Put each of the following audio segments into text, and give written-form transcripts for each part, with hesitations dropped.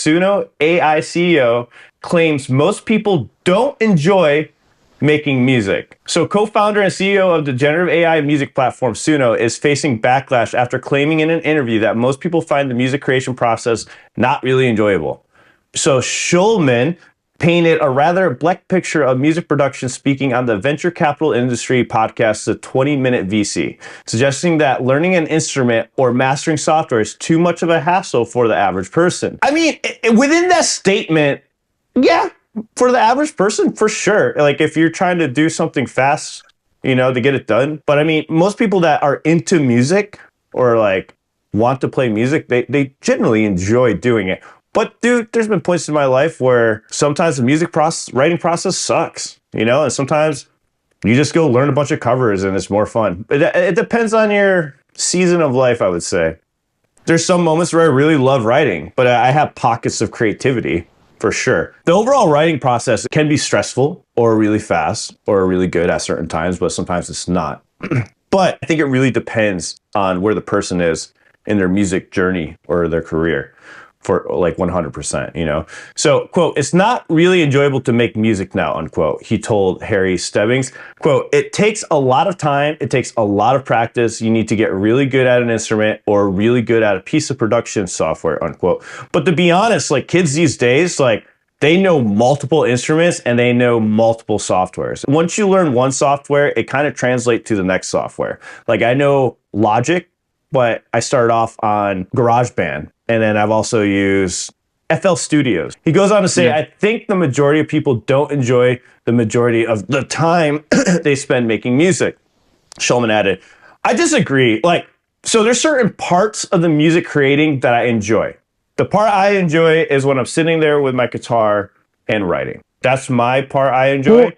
SUNO AI CEO claims most people don't enjoy making music. So co-founder and CEO of the generative AI music platform SUNO is facing backlash after claiming in an interview that most people find the music creation process not really enjoyable. So Schulman painted a rather black picture of music production speaking on the venture capital industry podcast, The 20-Minute VC, suggesting that learning an instrument or mastering software is too much of a hassle for the average person. I mean, within that statement, yeah, for the average person, for sure. Like if you're trying to do something fast, you know, to get it done. But I mean, most people that are into music or like want to play music, they generally enjoy doing it. But dude, there's been points in my life where sometimes the writing process sucks, you know, and sometimes you just go learn a bunch of covers and it's more fun. It depends on your season of life, I would say. There's some moments where I really love writing, but I have pockets of creativity. For sure. The overall writing process can be stressful or really fast or really good at certain times, but sometimes it's not. But I think it really depends on where the person is in their music journey or their career for like 100%, you know? So, quote, "It's not really enjoyable to make music now," unquote, he told Harry Stebbings. Quote, "It takes a lot of time. It takes a lot of practice. You need to get really good at an instrument or really good at a piece of production software," unquote. But to be honest, like kids these days, like they know multiple instruments and they know multiple softwares. Once you learn one software, it kind of translates to the next software. Like I know Logic, but I started off on GarageBand. And then I've also used FL Studios. He goes on to say, "I think the majority of people don't enjoy the majority of the time they spend making music." Schulman added, "I disagree. Like, so there's certain parts of the music creating that I enjoy. The part I enjoy is when I'm sitting there with my guitar and writing. That's my part I enjoy.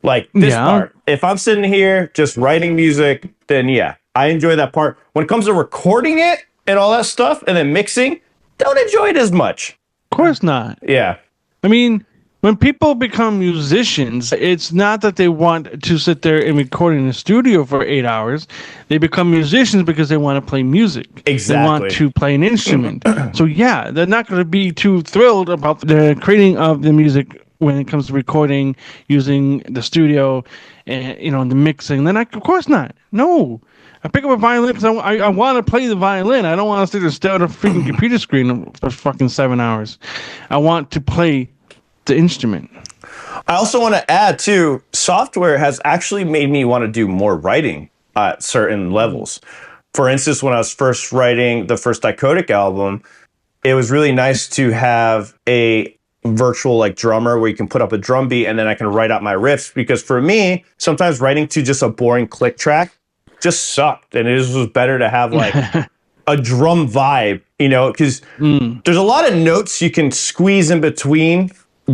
Like this part. If I'm sitting here just writing music, then yeah, I enjoy that part. When it comes to recording it and all that stuff and then mixing, don't enjoy it as much." Of course not. Yeah. I mean, when people become musicians, it's not that they want to sit there and record in the studio for 8 hours. They become musicians because they want to play music. Exactly. They want to play an instrument. So yeah, they're not going to be too thrilled about the creating of the music when it comes to recording, using the studio, and you know, the mixing. Then of course not. No. I pick up a violin because I want to play the violin. I don't want to sit there and stare at a freaking computer screen for fucking 7 hours. I want to play the instrument. I also want to add too, software has actually made me want to do more writing at certain levels. For instance, when I was first writing the first Dicodec album, it was really nice to have a virtual like drummer where you can put up a drum beat and then I can write out my riffs. Because for me, sometimes writing to just a boring click track just sucked, and it was better to have like a drum vibe, you know, because there's a lot of notes you can squeeze in between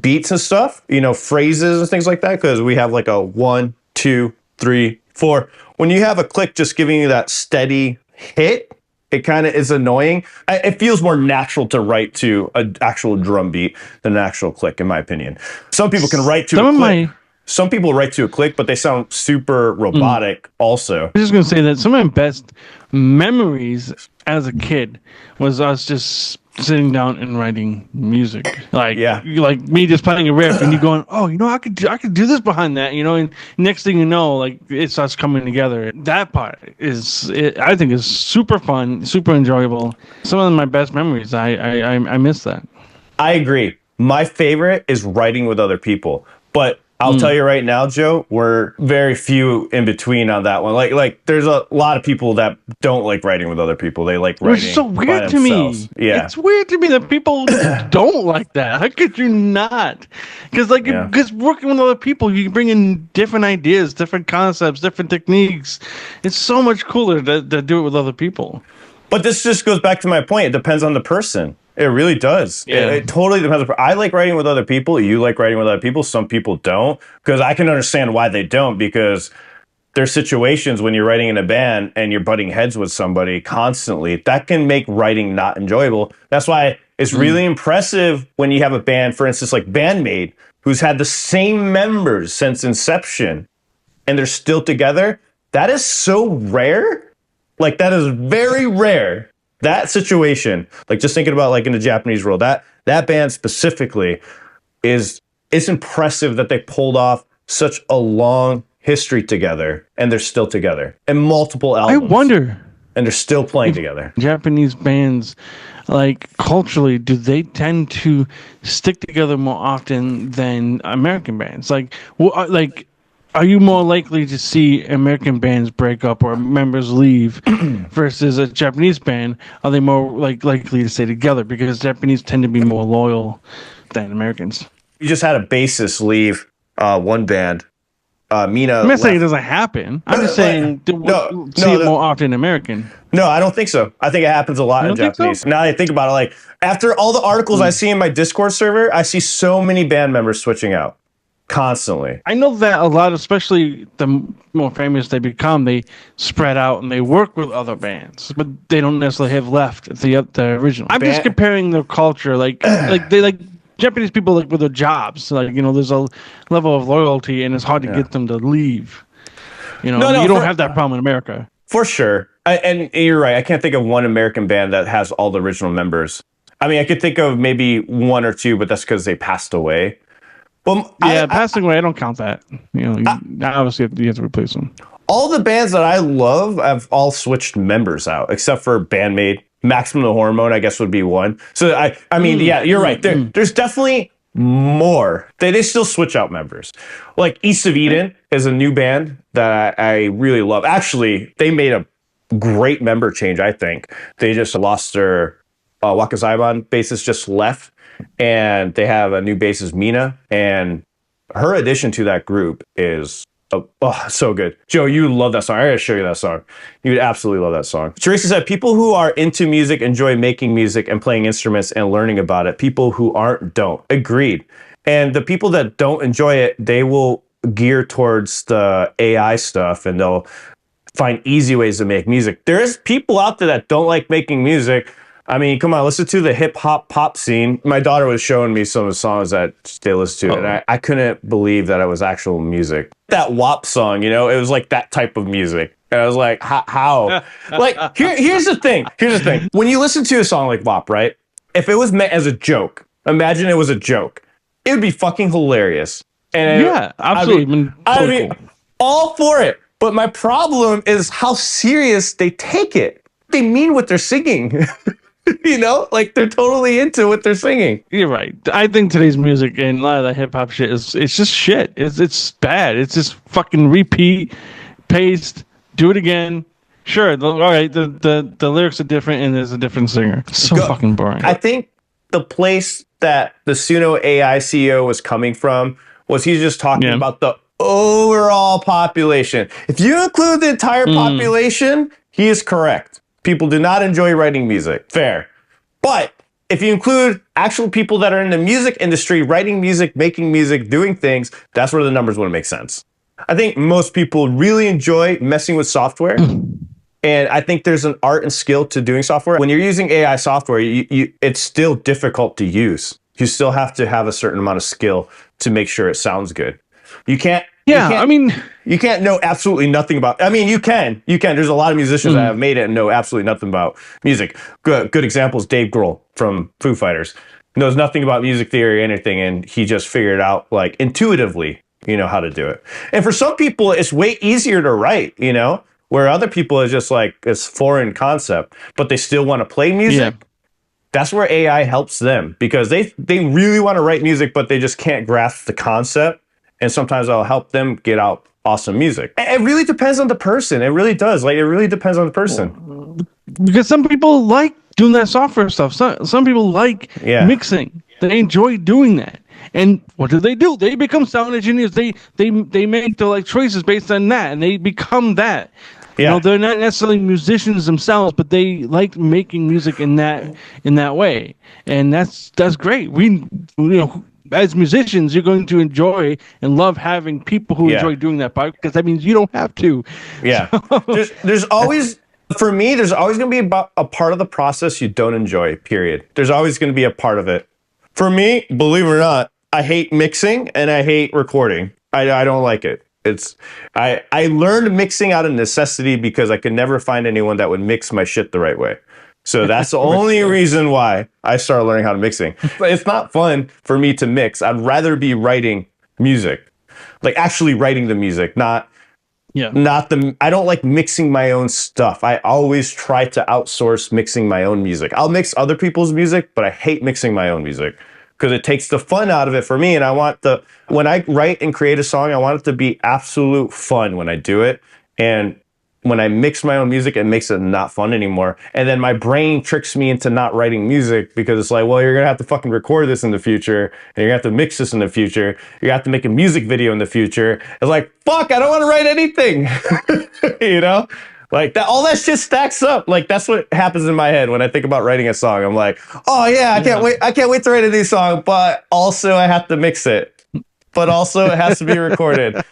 beats and stuff, you know, phrases and things like that, because we have like a 1, 2, 3, 4. When you have a click just giving you that steady hit, it kind of is annoying. It feels more natural to write to an actual drum beat than an actual click, in my opinion. Some people can write to a click. Some people write to a click, but they sound super robotic also. I was just going to say that some of my best memories as a kid was us just sitting down and writing music. Like, like me just playing a riff and you going, oh, you know, I could do this behind that, you know, and next thing you know, like it's us coming together. That part I think is super fun, super enjoyable. Some of my best memories. I miss that. I agree. My favorite is writing with other people, but I'll tell you right now, Joe, we're very few in between on that one. Like there's a lot of people that don't like writing with other people. They like writing. It's so weird to me. Yeah. It's weird to me that people don't like that. How could you not? Because because working with other people, you bring in different ideas, different concepts, different techniques. It's so much cooler to do it with other people. But this just goes back to my point. It depends on the person. It really does. Yeah. It totally depends. I like writing with other people. You like writing with other people. Some people don't. Because I can understand why they don't. Because there's situations when you're writing in a band and you're butting heads with somebody constantly. That can make writing not enjoyable. That's why it's really impressive when you have a band, for instance, like Bandmate, who's had the same members since inception. And they're still together. That is so rare. Like, that is very rare. That situation, like just thinking about like in the Japanese world, that That band specifically it's impressive that they pulled off such a long history together, and they're still together, and multiple albums. I wonder, and they're still playing together. Japanese bands, like culturally, do they tend to stick together more often than American bands? Like, are you more likely to see American bands break up or members leave versus a Japanese band? Are they more likely to stay together because Japanese tend to be more loyal than Americans? You just had a bassist leave one band. Mina. I'm not saying it doesn't happen. I'm just saying see it more often in American. No, I don't think so. I think it happens a lot in Japanese. So? Now that I think about it, like after all the articles I see in my Discord server, I see so many band members switching out constantly. I know that a lot, especially the more famous they become, they spread out and they work with other bands, but they don't necessarily have left the original. I'm just comparing their culture, like Japanese people, like with their jobs, like, you know, there's a level of loyalty and it's hard to get them to leave. You know, you don't have that problem in America. For sure. And you're right. I can't think of one American band that has all the original members. I mean, I could think of maybe one or two, but that's because they passed away. Well, passing away, I don't count that. You know, obviously you have to replace them. All the bands that I love have all switched members out, except for Bandmate. Maximum Hormone, I guess, would be one. So I mean, you're right. There's definitely more. They still switch out members. Like East of Eden is a new band that I really love. Actually, they made a great member change, I think. They just lost their Wakazaiban bassist, just left, and they have a new bassist, Mina, and her addition to that group is so good. Joe, you love that song. I gotta show you that song. You would absolutely love that song. Teresa said, people who are into music enjoy making music and playing instruments and learning about it. People who aren't don't. Agreed. And the people that don't enjoy it, they will gear towards the AI stuff and they'll find easy ways to make music. There's people out there that don't like making music. I mean, come on, listen to the hip hop pop scene. My daughter was showing me some of the songs that they listen to, and I couldn't believe that it was actual music. That WAP song, you know, it was like that type of music. And I was like, how? Like, here's the thing. When you listen to a song like WAP, right? If it was meant as a joke, imagine it was a joke. It would be fucking hilarious. And absolutely. I mean, all for it. But my problem is how serious they take it. They mean what they're singing. You know, like they're totally into what they're singing. You're right. I think today's music and a lot of that hip hop shit it's just shit. It's bad. It's just fucking repeat, paste, do it again. Sure, all right. The lyrics are different and there's a different singer. It's so fucking boring. I think the place that the Suno AI CEO was coming from was he's just talking about the overall population. If you include the entire population, he is correct. People do not enjoy writing music. Fair. But if you include actual people that are in the music industry, writing music, making music, doing things, that's where the numbers wouldn't make sense. I think most people really enjoy messing with software. And I think there's an art and skill to doing software. When you're using AI software, it's still difficult to use. You still have to have a certain amount of skill to make sure it sounds good. You can't. You can't know absolutely nothing about. I mean, you can. There's a lot of musicians that have made it and know absolutely nothing about music. Good example is Dave Grohl from Foo Fighters. Knows nothing about music theory or anything, and he just figured out like intuitively, you know, how to do it. And for some people, it's way easier to write, you know, where other people is just like it's foreign concept, but they still want to play music. Yeah. That's where AI helps them because they really want to write music, but they just can't grasp the concept. And sometimes I'll help them get out awesome music. It really depends on the person. It really does. Like, it really depends on the person. Because some people like doing that software stuff. Some people like mixing. They enjoy doing that. And what do? They become sound engineers. They make the like choices based on that, and they become that. You know, they're not necessarily musicians themselves, but they like making music in that way, and that's great. As musicians, you're going to enjoy and love having people who enjoy doing that part because that means you don't have to. Yeah. There's always, for me, there's always going to be a part of the process you don't enjoy, period. There's always going to be a part of it. For me, believe it or not, I hate mixing and I hate recording. I don't like it. I learned mixing out of necessity because I could never find anyone that would mix my shit the right way. So that's the only reason why I started learning how to mixing. But it's not fun for me to mix. I'd rather be writing music, like actually writing the music, not the. I don't like mixing my own stuff. I always try to outsource mixing my own music. I'll mix other people's music, but I hate mixing my own music because it takes the fun out of it for me. And I want when I write and create a song, I want it to be absolute fun when I do it. And when I mix my own music, it makes it not fun anymore. And then my brain tricks me into not writing music because it's like, well, you're going to have to fucking record this in the future. And you're going to have to mix this in the future. You're going to have to make a music video in the future. It's like, fuck, I don't want to write anything. You know? Like that, all that shit stacks up. Like that's what happens in my head when I think about writing a song. I'm like, oh yeah, I can't wait to write a new song, but also I have to mix it. But also it has to be recorded.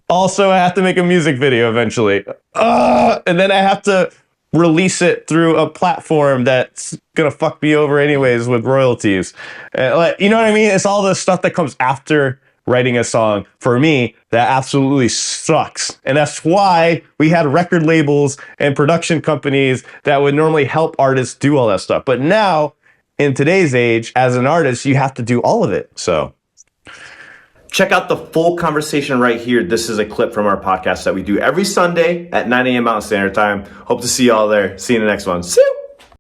Also, I have to make a music video eventually. And then I have to release it through a platform that's going to fuck me over anyways with royalties. You know what I mean? It's all the stuff that comes after writing a song. For me, that absolutely sucks. And that's why we had record labels and production companies that would normally help artists do all that stuff. But now, in today's age, as an artist, you have to do all of it. So check out the full conversation right here. This is a clip from our podcast that we do every Sunday at 9 a.m. Mountain Standard Time. Hope to see you all there. See you in the next one. See you.